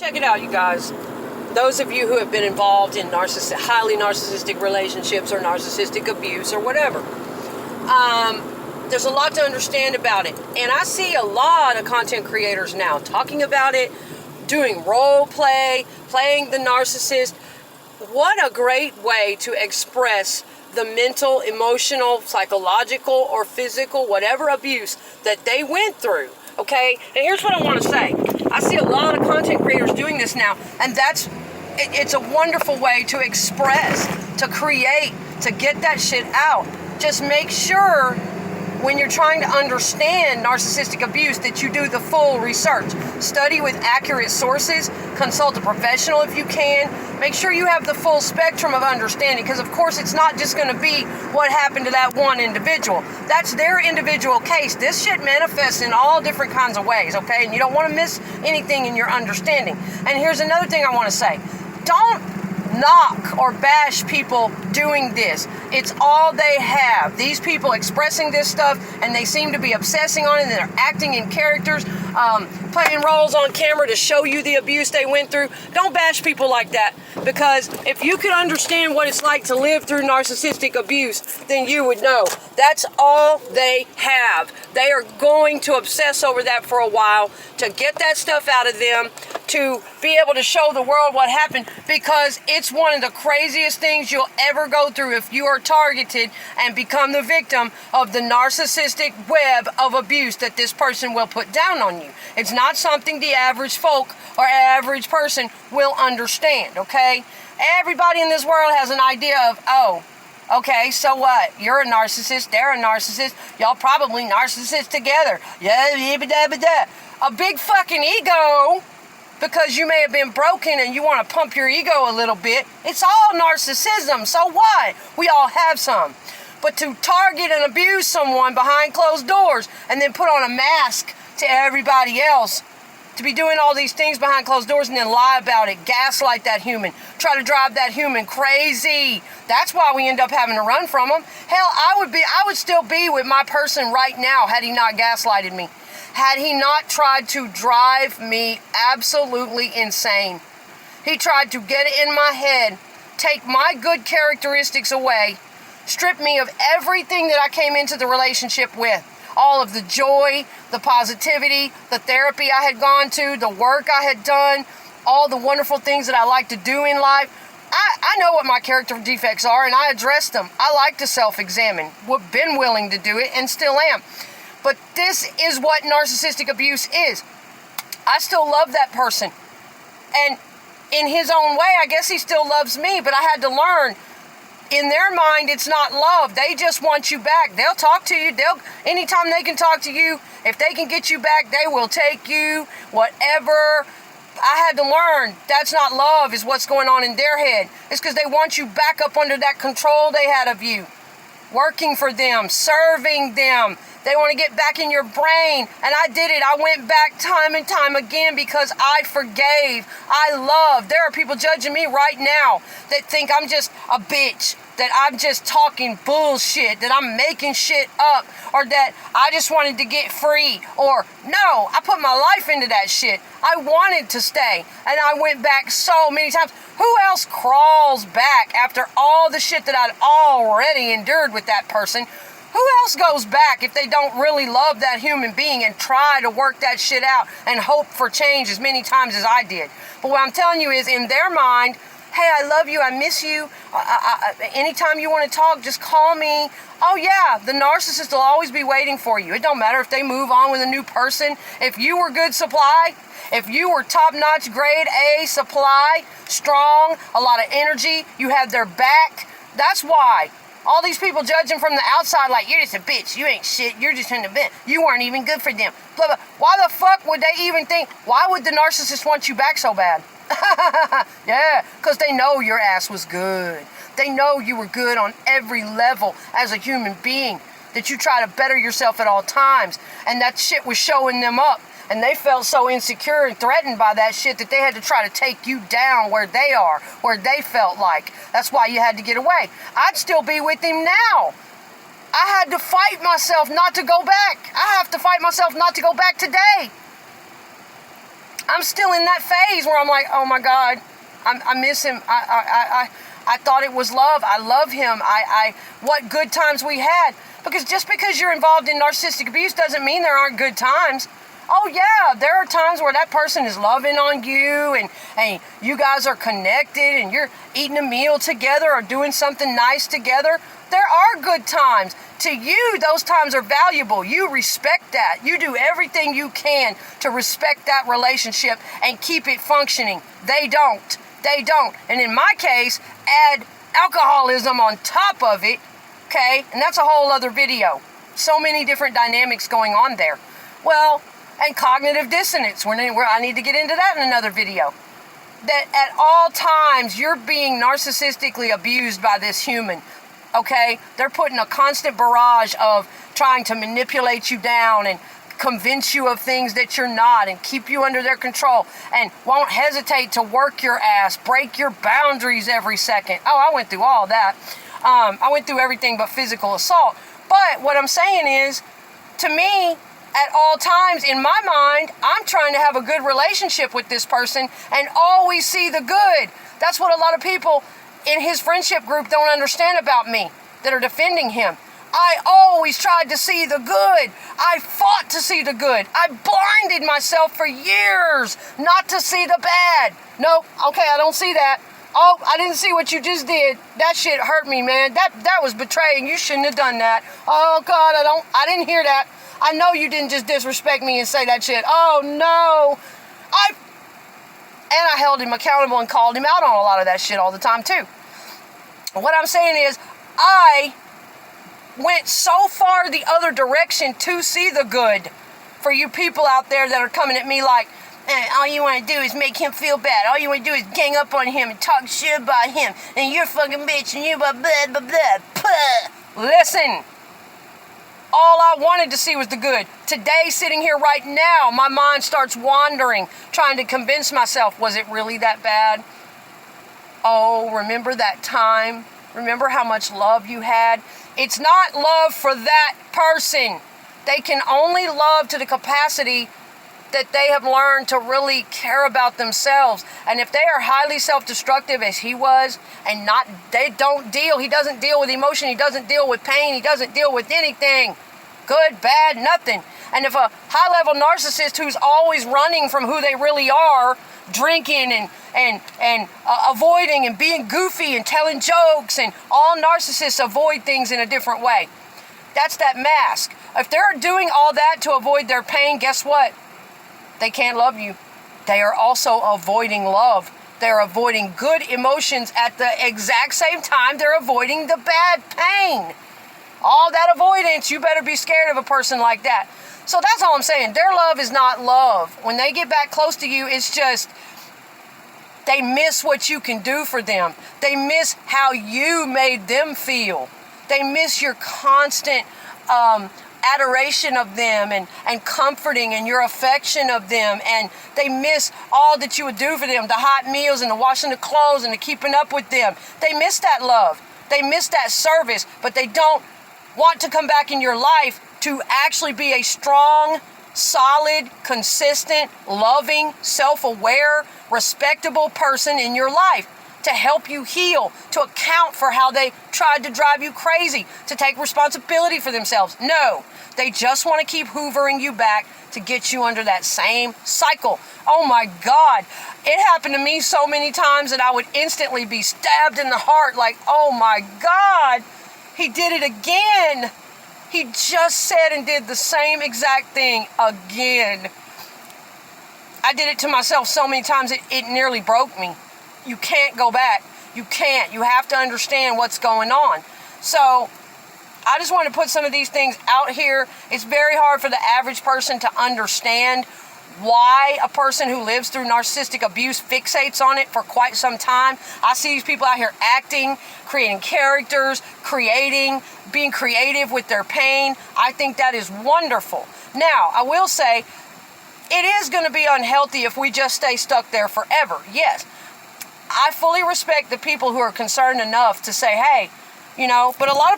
check it out, you guys. Those of you who have been involved in highly narcissistic relationships or narcissistic abuse or whatever. There's a lot to understand about it. And I see a lot of content creators now talking about it, doing role play, playing the narcissist. What a great way to express the mental, emotional, psychological, or physical, whatever abuse that they went through. Okay? And here's what I want to say. I see a lot of content creators doing this now, and it's a wonderful way to express, to create, to get that shit out. Just make sure when you're trying to understand narcissistic abuse that you do the full research. Study with accurate sources, consult a professional if you can. Make sure you have the full spectrum of understanding, because of course it's not just going to be what happened to that one individual. That's their individual case. This shit manifests in all different kinds of ways, okay? And you don't want to miss anything in your understanding. And here's another thing I want to say. Don't knock or bash people doing this. It's all they have. These people expressing this stuff, and they seem to be obsessing on it, and they're acting in characters, playing roles on camera to show you the abuse they went through. Don't bash people like that, because if you could understand what it's like to live through narcissistic abuse, then you would know. That's all they have. They are going to obsess over that for a while to get that stuff out of them, to be able to show the world what happened, because it's one of the craziest things you'll ever go through if you are targeted and become the victim of the narcissistic web of abuse that this person will put down on you. It's not something the average folk or average person will understand, okay? Everybody in this world has an idea of, oh, okay, so what? You're a narcissist, they're a narcissist, y'all probably narcissists together. Yeah, a big fucking ego, because you may have been broken and you want to pump your ego a little bit. It's all narcissism, so what? We all have some. But to target and abuse someone behind closed doors and then put on a mask to everybody else, to be doing all these things behind closed doors and then lie about it, gaslight that human, try to drive that human crazy. That's why we end up having to run from them. Hell, I would still be with my person right now had he not gaslighted me. Had he not tried to drive me absolutely insane. He tried to get it in my head, take my good characteristics away, strip me of everything that I came into the relationship with. All of the joy, the positivity, the therapy I had gone to, the work I had done, all the wonderful things that I like to do in life. I know what my character defects are, and I addressed them. I like to self-examine. Been willing to do it and still am. But this is what narcissistic abuse is. I still love that person. And in his own way, I guess he still loves me, but I had to learn, in their mind, it's not love. They just want you back. They'll talk to you. Anytime they can talk to you, if they can get you back, they will take you, whatever. I had to learn that's not love, is what's going on in their head. It's because they want you back up under that control they had of you. Working for them, serving them. They want to get back in your brain. And I did it. I went back time and time again because I forgave. I loved. There are people judging me right now that think I'm just a bitch, that I'm just talking bullshit, that I'm making shit up, or that I just wanted to get free. Or, no, I put my life into that shit. I wanted to stay. And I went back so many times. Who else crawls back after all the shit that I'd already endured with that person? Who else goes back if they don't really love that human being and try to work that shit out and hope for change as many times as I did? But what I'm telling you is, in their mind, hey, I love you, I miss you, anytime you want to talk, just call me. Oh yeah, the narcissist will always be waiting for you. It don't matter if they move on with a new person. If you were good supply, if you were top-notch grade A supply, strong, a lot of energy, you had their back, that's why. All these people judging from the outside like, you're just a bitch, you ain't shit, you're just in the vent, you weren't even good for them, blah, blah. Why the fuck would they even think, why would the narcissist want you back so bad? Yeah, because they know your ass was good. They know you were good on every level as a human being, that you try to better yourself at all times, and that shit was showing them up. And they felt so insecure and threatened by that shit that they had to try to take you down where they are, where they felt like. That's why you had to get away. I'd still be with him now. I had to fight myself not to go back. I have to fight myself not to go back today. I'm still in that phase where I'm like, oh my God, I miss him. I thought it was love. I love him. What good times we had. Because just because you're involved in narcissistic abuse doesn't mean there aren't good times. Oh yeah, there are times where that person is loving on you and you guys are connected and you're eating a meal together or doing something nice together. There are good times. To you, those times are valuable. You respect that. You do everything you can to respect that relationship and keep it functioning. They don't. They don't. And in my case, add alcoholism on top of it, okay? And that's a whole other video. So many different dynamics going on there. Well, and cognitive dissonance. I need to get into that in another video. That at all times, you're being narcissistically abused by this human, okay? They're putting a constant barrage of trying to manipulate you down and convince you of things that you're not and keep you under their control and won't hesitate to work your ass, break your boundaries every second. Oh, I went through all that. I went through everything but physical assault. But what I'm saying is, to me, at all times, in my mind, I'm trying to have a good relationship with this person and always see the good. That's what a lot of people in his friendship group don't understand about me that are defending him. I always tried to see the good. I fought to see the good. I blinded myself for years not to see the bad. No, okay, I don't see that. Oh, I didn't see what you just did. That shit hurt me, man. That was betraying. You shouldn't have done that. Oh God, I didn't hear that. I know you didn't just disrespect me and say that shit. Oh no. And I held him accountable and called him out on a lot of that shit all the time too. What I'm saying is, I went so far the other direction to see the good. For you people out there that are coming at me like, all you want to do is make him feel bad. All you want to do is gang up on him and talk shit about him. And you're a fucking bitch and you blah, blah, blah, blah, blah. Listen. All I wanted to see was the good. Today, sitting here right now, my mind starts wandering, trying to convince myself, was it really that bad? Oh, remember that time? Remember how much love you had? It's not love for that person. They can only love to the capacity that they have learned to really care about themselves. And if they are highly self-destructive as he was, and he doesn't deal with emotion, he doesn't deal with pain, he doesn't deal with anything, good, bad, nothing. And if a high-level narcissist who's always running from who they really are, drinking and avoiding and being goofy and telling jokes, and all narcissists avoid things in a different way. That's that mask. If they're doing all that to avoid their pain, guess what? They can't love you. They are also avoiding love. They're avoiding good emotions at the exact same time they're avoiding the bad pain. All that avoidance, you better be scared of a person like that. So that's all I'm saying. Their love is not love. When they get back close to you, it's just they miss what you can do for them. They miss how you made them feel. They miss your constant adoration of them and comforting and your affection of them, and they miss all that you would do for them, the hot meals and the washing the clothes and the keeping up with them. They miss that love. They miss that service, but they don't want to come back in your life to actually be a strong, solid, consistent, loving, self-aware, respectable person in your life, to help you heal, to account for how they tried to drive you crazy, to take responsibility for themselves. No, they just want to keep hoovering you back to get you under that same cycle. Oh my God, it happened to me so many times that I would instantly be stabbed in the heart like, oh my God, he did it again. He just said and did the same exact thing again. I did it to myself so many times it nearly broke me. You can't go back. You can't. You have to understand what's going on. So I just want to put some of these things out here. It's very hard for the average person to understand why a person who lives through narcissistic abuse fixates on it for quite some time. I see these people out here acting, creating characters, being creative with their pain. I think that is wonderful. Now, I will say, it is going to be unhealthy if we just stay stuck there forever. Yes. I fully respect the people who are concerned enough to say, hey, but a lot of people